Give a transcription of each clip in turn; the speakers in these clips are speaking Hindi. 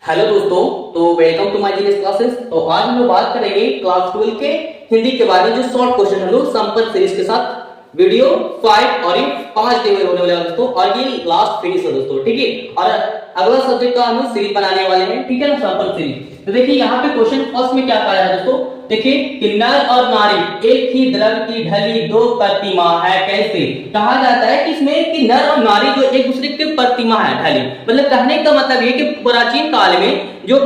हेलो दोस्तों, तो welcome to my GS classes. तो आज हम लोग बात करेंगे क्लास 12 के हिंदी के बारे में, जो शॉर्ट क्वेश्चन हम लोग संपर्क सीरीज के साथ वीडियो 5 और ये 5 डे में होने वाला है दोस्तों, और ये लास्ट फिनिश है दोस्तों, ठीक है। और अगला सब्जेक्ट का हम लोग सीरीज बनाने वाले हैं, ठीक है ना, संपर्क सीरीज। तो देखिए यहाँ पे क्वेश्चन फर्स्ट में क्या कहा है दोस्तों, देखिए कि नर और नारी एक ही द्रव्य की ढली दो प्रतिमा है, कैसे कहा जाता है कि इसमें कि नर और नारी जो एक दूसरे के प्रतिमा है ढली, मतलब कहने का मतलब ये कि प्राचीन काल में जो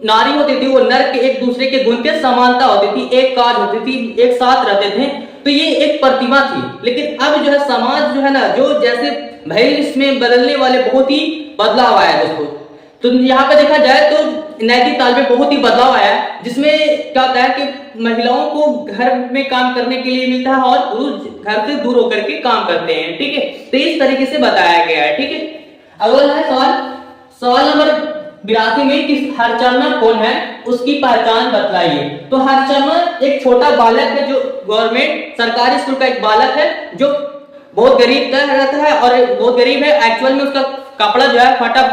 नारी होती थी वो नर के एक दूसरे के गुण के समानता होती थी, एक काज होती थी, एक साथ रहते थे, तो ये एक प्रतिमा थी। लेकिन अब जो है समाज जो है ना, जो जैसे भाई इसमें बदलने वाले बहुत ही बदलाव आया है दोस्तों। तो यहाँ पे देखा जाए तो नैतिक ताल में बहुत ही बदलाव आया है, जिसमें क्या होता है कि महिलाओं को घर में काम करने के लिए मिलता है और पुरुष घर से दूर होकर के काम करते हैं, ठीक है। तो इस तरीके से बताया गया है, ठीक है। अगला है सवाल नंबर 82 में कि हरचंदन कौन है, उसकी पहचान बतलाइए। तो हरचंदन एक छोटा बालक है, जो गवर्नमेंट सरकारी स्कूल का एक बालक है, जो बहुत गरीब रहता है और बहुत गरीब है। एक्चुअल में उसका कपड़ा जो है फटा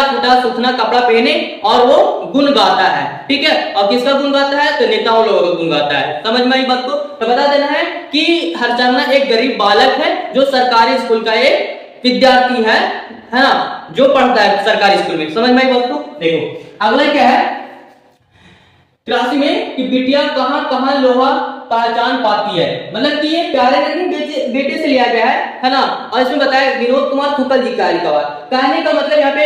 फूटा सुथना कपड़ा पहने और वो गुण गाता है, ठीक है। और किसका गुण गाता है, तो नेताओं लोगों का गुण गाता है। समझ में आई बात को? तो बता देना है कि हरचंदन एक गरीब बालक है, जो सरकारी स्कूल का एक विद्यार्थी है ना, जो पढ़ता है सरकारी स्कूल में। समझ में आई बात को? देखो अगला क्या है 83 में कि बिटिया कहां कहां लोहा पहचान पाती है, मतलब कि ये प्यारे नगरी बेटे से लिया गया है ना। और इसमें बताया विनोद कुमार थुक्कल जी का लिखा हुआ। कहने का मतलब यहाँ पे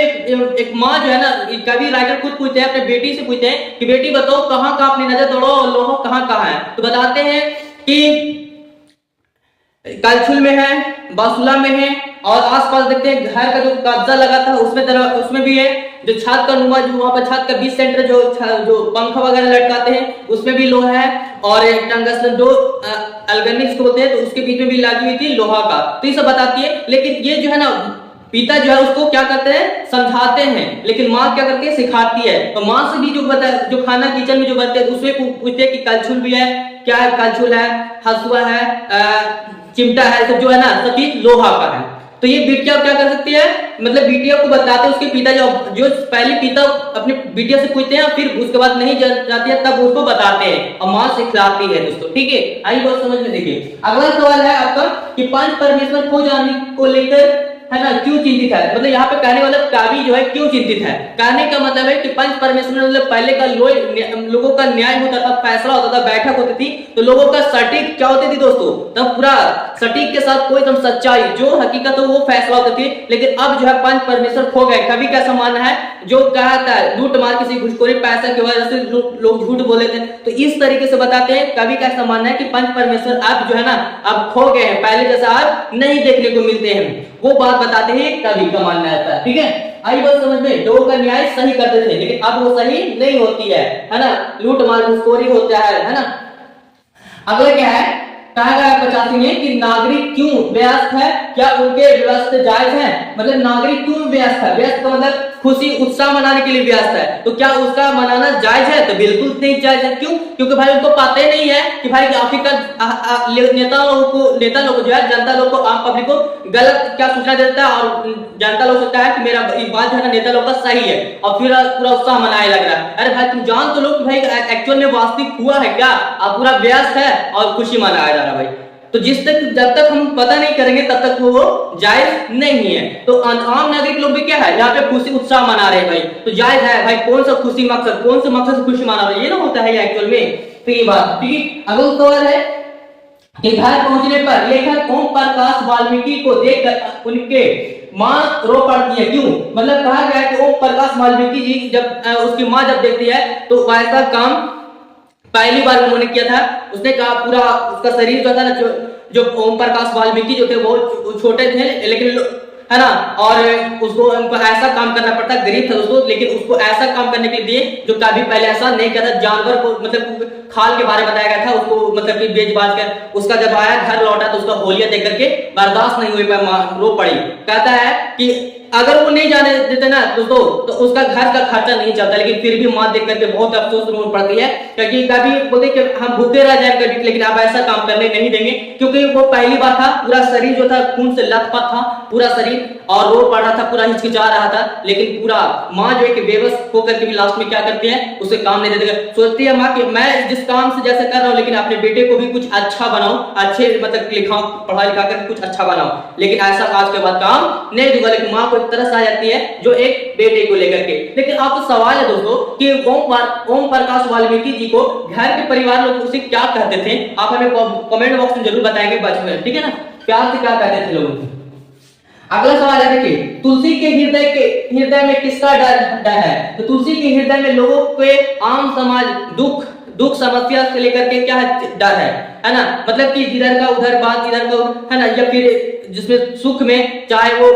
एक माँ जो है ना, कभी राइटर खुद पूछते हैं अपने बेटी से, पूछते हैं कि बेटी बताओ कहाँ कहाँ अपनी नजर दौड़ो और लोहा कहाँ कहाँ है। तो बताते हैं कि कलछुल में है, बासुला में है, और आसपास देखते हैं घर का जो कब्जा लगा था उसमें भी है, जो छत का नुमा जो वहां पर छत का बीच सेंटर जो पंखा वगैरह लटकाते हैं उसमें भी लोहा है, और एक टंगस्टन जो अल्गनिक्स को बोलते हैं तो उसके बीच में भी लगी हुई थी लोहा का। तो ये सब बताती है। लेकिन ये जो है ना पिता जो है उसको क्या करते हैं, समझाते हैं, लेकिन माँ क्या करती है, सिखाती है। तो माँ से भी जो खाना किचन में जो बनते हैं उसमें पूछते हैं कि कलछुल भी है, क्या है, कलछुल है, हसुआ है, चिमटा है, सब जो है ना सब चीज लोहा का है। तो ये बिटिया क्या कर सकती है, मतलब बिटिया को बताते हैं उसके पिता जो पहले पिता अपनी बिटिया से पूछते हैं, फिर उसके बाद नहीं जाती है तब उसको बताते हैं और माँ सिखलाती है दोस्तों, ठीक है। आई बात समझ में? देखिए अगला सवाल है आपका कि पंच परमेश्वर खो जाने को लेकर है ना क्यों चिंतित है, मतलब यहाँ पे कहने वाला कवि जो है क्यों चिंतित है। कहने का मतलब है कि पंच परमेश्वर मतलब पहले का लोगों का न्याय होता था, फैसला होता था, बैठक होती थी, तो लोगों का सटीक क्या होती थी दोस्तों, तब पूरा सटीक के साथ कोई एकदम सच्चाई जो हकीकत हो वो फैसला होती थी। लेकिन अब जो है पंच परमेश्वर खो गए। कवि कैसा मानना है, जो कहता है लूट मार किसी घुसखोरी पैसा की वजह से लोग झूठ बोले थे, तो इस तरीके से बताते हैं। कवि कैसा मानना है कि पंच परमेश्वर अब जो है ना अब खो गए हैं, पहले जैसा अब नहीं देखने को मिलते हैं, वो बात बताते हैं। कवि का मानना है, ठीक है। आई बात समझ में? लोगों का न्याय सही करते थे, लेकिन अब वो सही नहीं होती है ना, लूट मार घुसखोरी होता है ना। अगला क्या है, कहा गया 85 में कि नागरिक क्यों व्यस्त है, क्या उनके व्यस्त जायज है, मतलब नागरिक क्यों व्यस्त है, व्यस्त का मतलब खुशी उत्साह मनाने के लिए व्यस्त है, तो क्या उसका मनाना जायज है, तो बिल्कुल नहीं जायज है। क्यों? क्योंकि भाई उनको पता ही नहीं है कि भाई आखिरकार नेता लोग जो है जनता लोग को, आम पब्लिक को गलत क्या सूचना देता है, और जनता लोग सोचता है कि मेरा बात जो है ना नेता लोग का सही है, और फिर पूरा उत्साह मनाने लग रहा है। अरे भाई तुम जान तो लो कि भाई एक्चुअल में वास्तविक हुआ है क्या, आप पूरा व्यस्त है और खुशी मनाया जा रहा है भाई। तो जब तक हम पता नहीं करेंगे तब तक वो जायज नहीं है। तो आम नागरिक लोग भी क्या है यहाँ पे खुशी उत्साह मना रहे हैं भाई, तो जायज है भाई। कौन सा खुशी मकसद, कौन से मकसद से खुशी मना रहे हैं, ये ना होता है एक्चुअल में। तो ये बात ठीक है। अगला सवाल है कि घर पहुंचने पर लेखक ओम प्रकाश वाल्मीकि को देखकर उनके माँ रो पड़ती है, क्यों? मतलब कहा गया है कि ओम प्रकाश वाल्मीकि जी जब उसकी माँ जब देखती है तो वैसा काम पहली बार उन्होंने किया था। उसने कहा पूरा उसका शरीर जो था ना, जो ओम प्रकाश वाल्मीकि जो थे वो छोटे थे, लेकिन है ना, और उसको ऐसा काम करना पड़ता, गरीब था दोस्तों, लेकिन उसको ऐसा काम करने के लिए जो कभी पहले ऐसा नहीं किया था। जानवर को मतलब खाल के बारे में बताया गया था उसको, मतलब कि बेच बाज कर उसका जब आया घर लौटा तो उसका होलिया देख करके बर्दाश्त नहीं हुई, रो पड़ी। कहता है कि अगर वो नहीं जाने देते ना दोस्तों तो उसका घर का खर्चा नहीं चलता, लेकिन फिर भी माँ देख करके बहुत अफसोस रोनी पड़ती है, क्योंकि कभी बोलते कि हम भूखे रह जाए कभी, लेकिन अब ऐसा काम करने नहीं देंगे, क्योंकि वो पहली बार था, पूरा शरीर जो था खून से लथपथ था पूरा शरीर, और रो पड़ रहा था, पूरा हिचकिचा रहा था, लेकिन पूरा माँ जो है कि बेबस होकर के भी लास्ट में क्या करती है, उसे काम नहीं देती, सोचती है माँ कि मैं जिस काम से जैसे कर रहा हूँ लेकिन अपने बेटे को भी कुछ अच्छा बनाऊं, अच्छे मतलब लिखाऊं, पढ़ा लिखा कर कुछ अच्छा बनाऊं, लेकिन ऐसा आज के बाद काम नहीं दूंगा। लेकिन माँ को एक तरस आ जाती है जो एक बेटे को लेकर के। लेकिन आप तो सवाल है दोस्तों कि ओम प्रकाश वाल्मीकि जी को घर के परिवार लोग उसे क्या कहते थे, आप हमें कमेंट बॉक्स में जरूर बताएंगे बचपन, ठीक है ना, प्यार से क्या कहते थे लोग। अगला सवाल है, देखिए तुलसी के हृदय में किसका डर है? तो तुलसी के हृदय में लोगों के आम समाज दुख समस्या से लेकर के क्या डर है ना, मतलब कि इधर का उधर बात, इधर का है ना, या फिर जिसमें सुख में, चाहे वो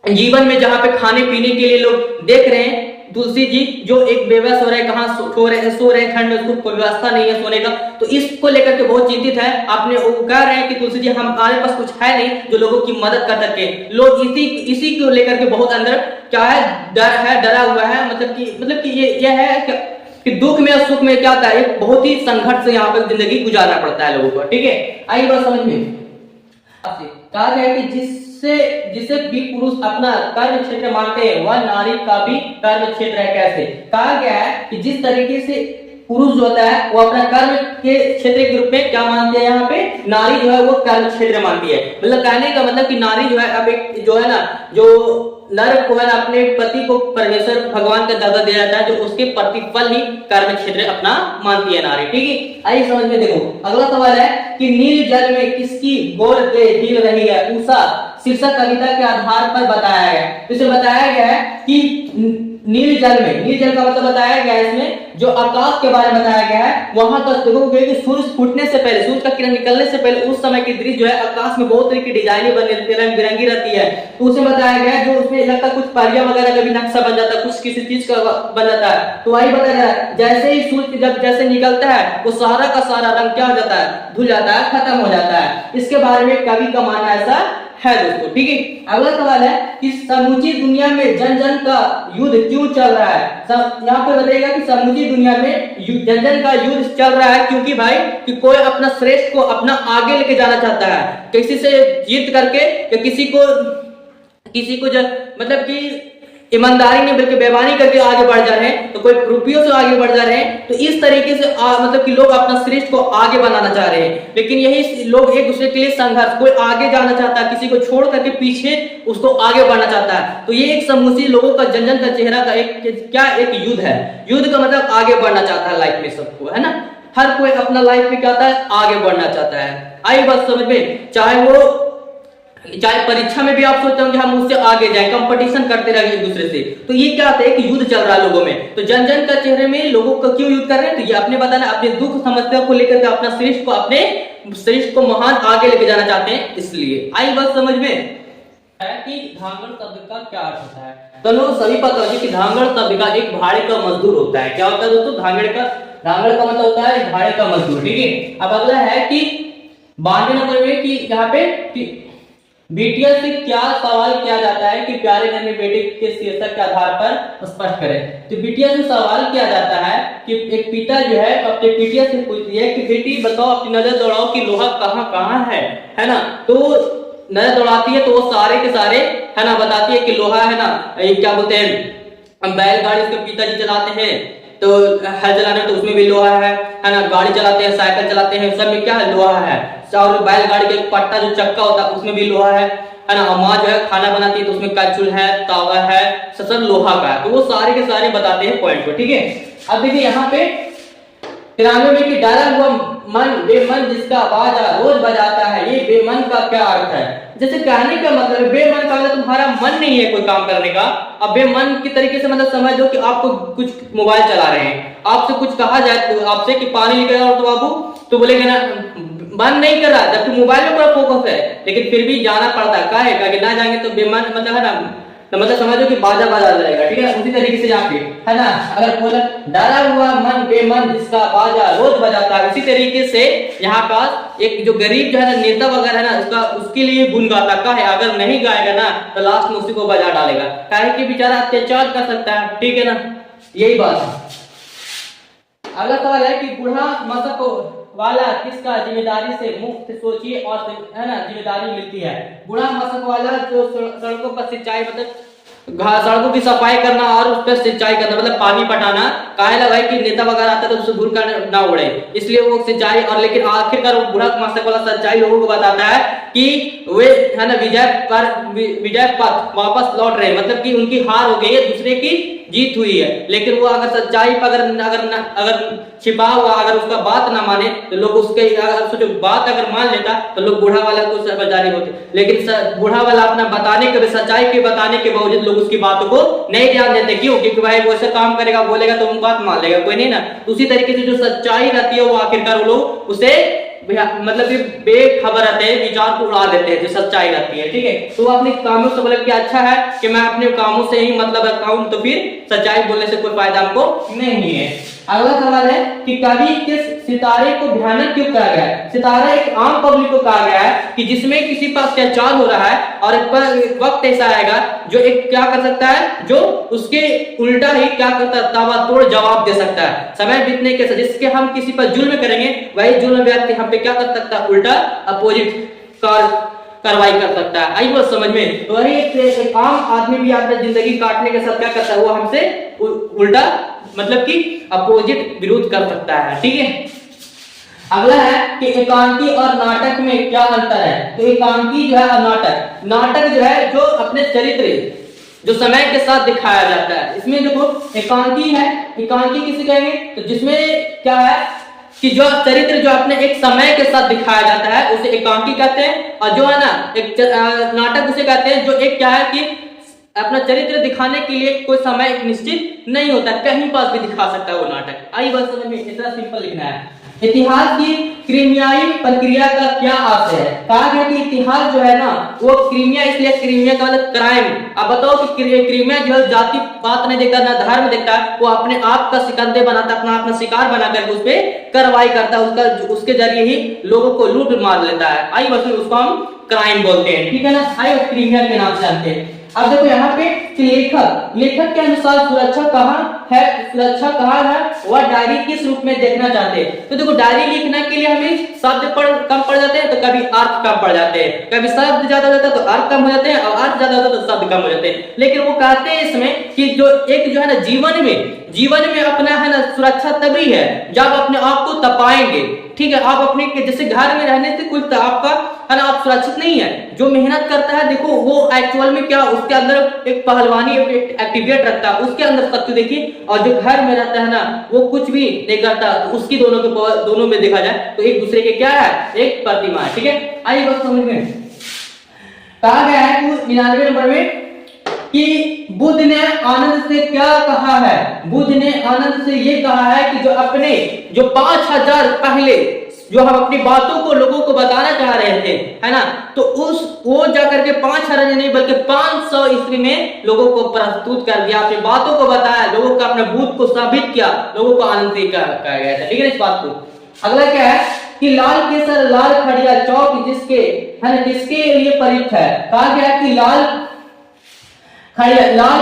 जीवन में जहां पे खाने पीने के लिए लोग देख रहे हैं, तुलसी जी जो एक बेबस हो रहे, कहाँ सो रहे ठंड में, उसको कोई व्यवस्था नहीं है सोने का, तो इसको लेकर के बहुत चिंतित है। आपने वो कह रहे हैं कि तुलसी जी हमारे पास कुछ है नहीं जो लोगों की मदद कर सके, लोग इसी को लेकर के बहुत अंदर क्या है, डरा हुआ है, मतलब कि ये है कि दुख में और सुख में क्या होता है, बहुत ही संघर्ष से यहाँ पर जिंदगी गुजारना पड़ता है लोगों को, ठीक है। आइए बात समझ में, कहा गया कि जिसे भी पुरुष अपना कर्म क्षेत्र मानते हैं वह नारी का भी कर्म क्षेत्र है। कैसे? कहा गया है कि जिस तरीके से पुरुष जो होता है वो अपना कर्म के क्षेत्र के रूप में क्या मानते हैं, यहाँ पे नारी जो है वो कर्म क्षेत्र मानती है। मतलब कहने का मतलब कि नारी जो है, अब एक जो है ना, जो नर को है ना, अपने पति को परमेश्वर भगवान का दर्जा दिया जाता है, जो उसके प्रतिफल ही कर्म क्षेत्र अपना मानती है नारी, ठीक है। आइए समझ में देखो, अगला सवाल है कि नील जल में किसकी गोल हिल रही है? उषा शीर्षक कविता के आधार पर बताया गया है। इसे बताया गया है कि नील जल का मतलब बताया गया है इसमें, जो आकाश के बारे में बताया गया है, वहां का देखोगे कि सूरज फूटने से पहले, सूरज का किरण निकलने से पहले उस समय की दृश्य जो है आकाश में बहुत तरह की डिजाइनें बनी रहती है, रंग बिरंगी रहती है, तो उसे बताया गया है, जो उसमें लगता है कुछ परियां वगैरह का भी नक्शा बन जाता है, कुछ किसी चीज का बन जाता है। तो वही बताया गया है, जैसे ही सूरज जब जैसे निकलता है वो सारा का सारा रंग क्या हो जाता है, धुल जाता है, खत्म हो जाता है। इसके बारे में कवि का मानना ऐसा है दोस्तों, ठीक है। अगला सवाल है कि समूची दुनिया में जन जन का युद्ध क्यों चल रहा है? यहाँ पे बताइएगा कि समूची दुनिया में जन जन का युद्ध चल रहा है क्योंकि भाई कि कोई अपना श्रेष्ठ को अपना आगे लेके जाना चाहता है, किसी से जीत करके, या किसी को जो मतलब कि ईमानदारी नहीं बल्कि बेईमानी करके आगे बढ़ जा रहे हैं, तो कोई रुपयों से आगे बढ़ जा रहे हैं, तो इस तरीके से मतलब कि लोग अपना श्रेष्ठ को आगे बनाना चाह रहे हैं। लेकिन यही लोग एक दूसरे के लिए संघर्ष, कोई आगे जाना चाहता है, किसी को छोड़ करके पीछे उसको आगे बढ़ना चाहता है, तो ये एक समूची लोगों का जन जन का चेहरा का एक युद्ध है। युद्ध का मतलब आगे बढ़ना चाहता है लाइफ में सबको, है ना, हर कोई अपना लाइफ में क्या होता है, आगे बढ़ना चाहता है। आई बात समझ में, चाहे परीक्षा में भी आप सोचते होंगे हम उससे आगे जाए, कंपटीशन करते रहेंगे एक दूसरे से, तो ये क्या होता है कि युद्ध चल रहा है लोगों में। तो जन जन का चेहरे में लोगों का क्यों युद्ध कर रहे हैं, तो ये अपने बताना, अपने दुख समस्या को लेकर के अपना श्रेष्ठ को महान आगे लेके जाना चाहते हैं, इसलिए। आई बात समझ में है कि धांगड़ शब्द का क्या अर्थ होता है? तो लोग सभी पता होगी कि धांगड़ शब्द का एक भाड़े का मजदूर होता है। क्या होता है दोस्तों? धांगड़ का मतलब होता है भाड़े का मजदूर, ठीक है। अब अगला है कि 92 नंबर में कि यहाँ पे बिटिया से क्या सवाल किया जाता है कि प्यारे घर में बेटे के शीर्षक के आधार पर स्पष्ट करें। तो बिटिया से सवाल किया जाता है कि एक पिता जो है अपने बिटिया से पूछती है कि बेटी बताओ, अपनी नजर दौड़ाओ कि लोहा कहाँ कहाँ है ना। तो नजर दौड़ाती है तो वो सारे के सारे है ना बताती है कि लोहा है ना, क्या बोलते हैं, बैलगाड़ी उसके पिताजी चलाते हैं, तो हल चलाने तो उसमें भी लोहा है ना, गाड़ी चलाते हैं, साइकिल चलाते हैं, सब में क्या है, लोहा है। और बैलगाड़ी का एक पट्टा जो चक्का होता है उसमें भी लोहा है ना। माँ जो है खाना बनाती है तो उसमें कलछुल है, तावा है, सब लोहा का है। तो वो सारे के सारे बताते हैं पॉइंट को, ठीक है। अब देखिए यहाँ पे 93 में कि डरा हुआ मन बेमन जिसका बाजा रोज बजाता है, ये बेमन का क्या अर्थ है? जैसे कहने का मतलब बेमन का मतलब तुम्हारा मन नहीं है कोई काम करने का। अब बेमन की तरीके से मतलब समझ लो कि आपको कुछ मोबाइल चला रहे हैं, आपसे कुछ कहा जाए तो आपसे कि पानी लेकर आओ, तो बाबू तो बोलेंगे ना मन नहीं कर रहा, जबकि मोबाइल में पूरा फोकस है, लेकिन फिर भी जाना पड़ता है। काहे कि ना जाएंगे तो बेमन मतलब है ना, तो मतलब समझो कि बाजा बाजा जाएगा, ठीक है। उसी तरीके से यहाँ पे है ना, अगर बोला डरा हुआ मन बेमन जिसका बाजा रोज बजाता है, उसी तरीके से यहाँ पास एक जो गरीब जो है ना, नेता वगैरह है ना, उसके लिए गुण गाता का है, अगर नहीं गाएगा ना तो लास्ट में उसी को बजा डालेगा, काहे कि बेचारा अत्याचार कर सकता है, ठीक है ना, यही बात है। अगला सवाल है कि बूढ़ा वाला किसका जिम्मेदारी से मुक्त सोचिए और है ना जिम्मेदारी मिलती है। बूढ़ा मशक वाला जो सड़कों पर सिंचाई मतलब सड़कों की सफाई करना और उस पर सिंचाई करना मतलब पानी पटाना, काहे भाई कि नेता वगैरह आता है तो उससे दूर का ना उड़े, इसलिए वो सिंचाई। और लेकिन आखिरकार वो बूढ़ा मशक वाला सच्चाई लोगों को बताता है कि वे है ना विजय पथ वापस लौट रहे, मतलब कि उनकी हार हो गई है, दूसरे की जीत हुई है। लेकिन वो अगर सच्चाई पर अगर छिपा हुआ अगर उसका बात ना माने तो लोग उसके सोचो बात अगर मान लेता तो लोग बूढ़ा वाला को समझदारी होते, लेकिन बूढ़ा वाला अपना बताने के सच्चाई के बताने के बावजूद लोग उसकी बातों को नहीं ध्यान देते। क्यों? क्योंकि भाई वो ऐसा काम करेगा बोलेगा तो उन बात मान लेगा कोई नहीं ना। उसी तरीके से जो सच्चाई रहती है वो आखिरकार वो लोग उसे मतलब कि बेखबर रहते हैं, विचार को उड़ा देते हैं जो सच्चाई रहती है। ठीक है, तो वो अपने कामों से बोले कि अच्छा है कि मैं अपने कामों से ही मतलब रखता हूं, तो फिर सच्चाई बोलने से कोई फायदा हमको नहीं है। अगला सवाल है कि कवि के सितारे को भयानक क्यों कहा गया है? सितारा एक आम पब्लिक को कहा गया है कि जिसमें किसी पर अत्याचार हो रहा है और एक वक्त ऐसा आएगा जो एक क्या कर सकता है, जो उसके उल्टा ही क्या करता है, ताबड़तोड़ जवाब दे सकता है। समय बीतने के साथ जिसके हम किसी पर जुल्म करेंगे वही जुल्म व्यक्ति हम पे क्या कर सकता है, उल्टा अपोजिट कार्रवाई कर सकता है। आई बात समझ में? तो वही एक आम आदमी भी आपने जिंदगी काटने के साथ क्या करता है, वो हमसे उल्टा मतलब कि अपोजिट विरोध कर सकता है। ठीक है, अगला है कि एकांकी और नाटक में क्या अंतर है? तो एकांकी जो है और नाटक जो है जो अपने चरित्र जो समय के साथ दिखाया जाता है, इसमें देखो एकांकी है, एकांकी किसे कहेंगे तो जिसमें क्या है कि जो चरित्र जो अपने एक समय के साथ दिखाया जाता है उसे एकांकी कहते हैं, और जो है ना एक नाटक उसे कहते हैं जो एक क्या है कि अपना चरित्र दिखाने के लिए कोई समय निश्चित नहीं होता, कहीं पास भी दिखा सकता है वो नाटक। आई बात समझ में? इतना सिंपल लिखना है। इतिहास की क्रीमियाई प्रक्रिया का क्या अर्थ है? कहा गया कि इतिहास जो है ना वो क्रीमिया, इसलिए क्रीमिया का मतलब क्राइम। अब बताओ कि क्रीमिया जो है जाति बात नहीं देखता ना धर्म देखता, वो अपने आप का सिकंदे बनाता, अपना शिकार बना करके उस पर कार्रवाई करता है, उसके जरिए ही लोगों को लूट मार लेता है। आई बस उसको हम क्राइम बोलते हैं। ठीक है ना, आई क्रीमिया के नाम से जानते हैं। अब देखो यहाँ पे लेखक के अनुसार सुरक्षा कहाँ है, वह डायरी किस रूप में देखना चाहते हैं? तो देखो डायरी लिखने के लिए हमें शब्द कम पड़ जाते हैं तो कभी अर्थ कम पड़ जाते हैं, कभी शब्द ज्यादा हो जाता है तो अर्थ कम हो जाते हैं, और अर्थ ज्यादा होता है तो शब्द कम हो जाते हैं। लेकिन वो कहते हैं इसमें कि जो एक जो है ना जीवन में अपना है ना सुरक्षा तभी है जब अपने आप को तपाएंगे। ठीक है, आप अपने जैसे घर में रहने से कुछ आपका है ना आप सुरक्षित नहीं है। जो मेहनत करता है देखो वो एक्चुअल में क्या उसके अंदर एक पहलवानी एक्टिवेट रखता है, उसके अंदर शक्ति देखिए, और जो घर में रहता है ना वो कुछ भी नहीं करता, तो उसकी दोनों में देखा जाए तो एक दूसरे के क्या है, एक प्रतिमा है। ठीक है, आइए बात समझ में। कहा गया है 99 नंबर में कि बुद्ध ने आनंद से क्या कहा है? बुद्ध ने आनंद से ये कहा है कि जो अपने जो 5000 पहले जो हम अपनी बातों को लोगों को बताना चाह रहे थे है ना, तो वो जाकर के 5000 नहीं बल्कि 500 ईस्वी में लोगों को प्रस्तुत कर दिया, अपनी बातों को बताया, लोगों का अपने बुद्ध को साबित किया, लोगों को आनंद से कहा गया था। ठीक है इस बात को। अगला क्या है कि लाल केसर लाल खड़िया चौक जिसके है ना किसके लिए प्रयुक्त है? कहा गया कि लाल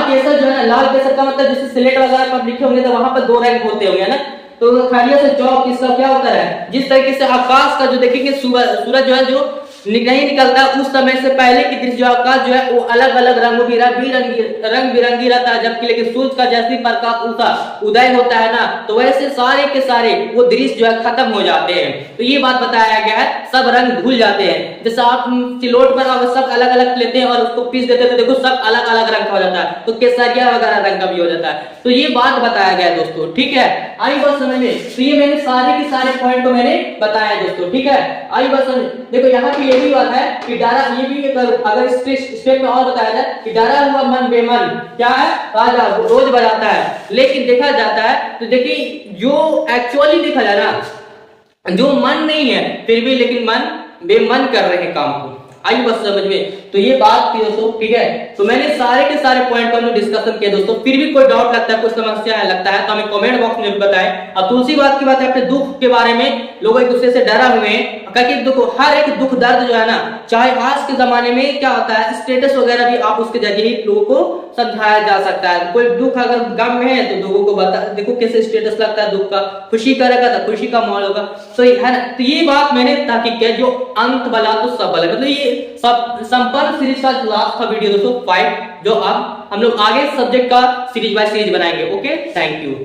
केसर जो है ना, लाल केसर का मतलब जैसे स्लेट वगैरह पर लिखे होंगे तो वहां पर 2 रंग होते होंगे ना, तो खड़िया से चौक इसका क्या होता है? जिस तरीके से आकाश का जो देखेंगे सूरज जो है जो नहीं निकलता उस समय से पहले की दृश्य जो आकाश जो है वो अलग अलग रंग बिरंगी रहता है, जबकि लेकिन सूरज का जैसे प्रकाश उसका उदय होता है ना तो वैसे सारे के सारे वो दृश्य जो है खत्म हो जाते हैं। तो ये बात बताया गया है, सब रंग भूल जाते हैं। जैसे आप सिलोट पर आप सब अलग अलग लेते हैं और उसको पीस देते हैं तो देखो सब अलग अलग रंग का हो जाता है, तो केसरिया वगैरह रंग का भी हो जाता है। तो ये बात बताया गया दोस्तों। ठीक है, आई बात समझ में? तो ये मैंने सारे के सारे पॉइंट को मैंने बताया दोस्तों। ठीक है, आई बात समझ। देखो यहाँ पे ये भी बात है कि डरा, ये भी अगर स्टेप में और बताया जाए कि डरा हुआ मन बेमन क्या है, राजा रोज बजाता है। लेकिन देखा जाता है तो देखिए जो एक्चुअली देखा जाए ना जो मन नहीं है फिर भी लेकिन मन बेमन कर रहे हैं काम को। आई बस समझ में? तो ये बात थी दोस्तों। ठीक है, तो मैंने सारे के सारे पॉइंट पर डिस्कशन किया दोस्तों। फिर भी कोई डाउट लगता है, कोई समस्या है लगता है तो हमें कमेंट बॉक्स में बताएं। अब दूसरी बात की बात है अपने दुख के बारे में, लोग एक दूसरे से डरा हुए हैं क्योंकि देखो हर एक दुख दर्द जो है ना, चाहे आज के जमाने में क्या होता है, स्टेटस वगैरह भी आप उसके जरिए ही लोगों को समझाया जा सकता है। कोई दुख अगर गम में है तो लोगों को बता, देखो कैसे स्टेटस लगता है दुख का, खुशी का रहेगा तो खुशी का माहौल होगा। तो है ना, तो ये बात मैंने ताकि क्या, जो अंत बला तो सब बला, मतलब ये सब संपन्न सीरीज का लास्ट का वीडियो दोस्तों 5, जो अब हम लोग आगे सब्जेक्ट का सीरीज बाय सीरीज बनाएंगे। Okay, thank you.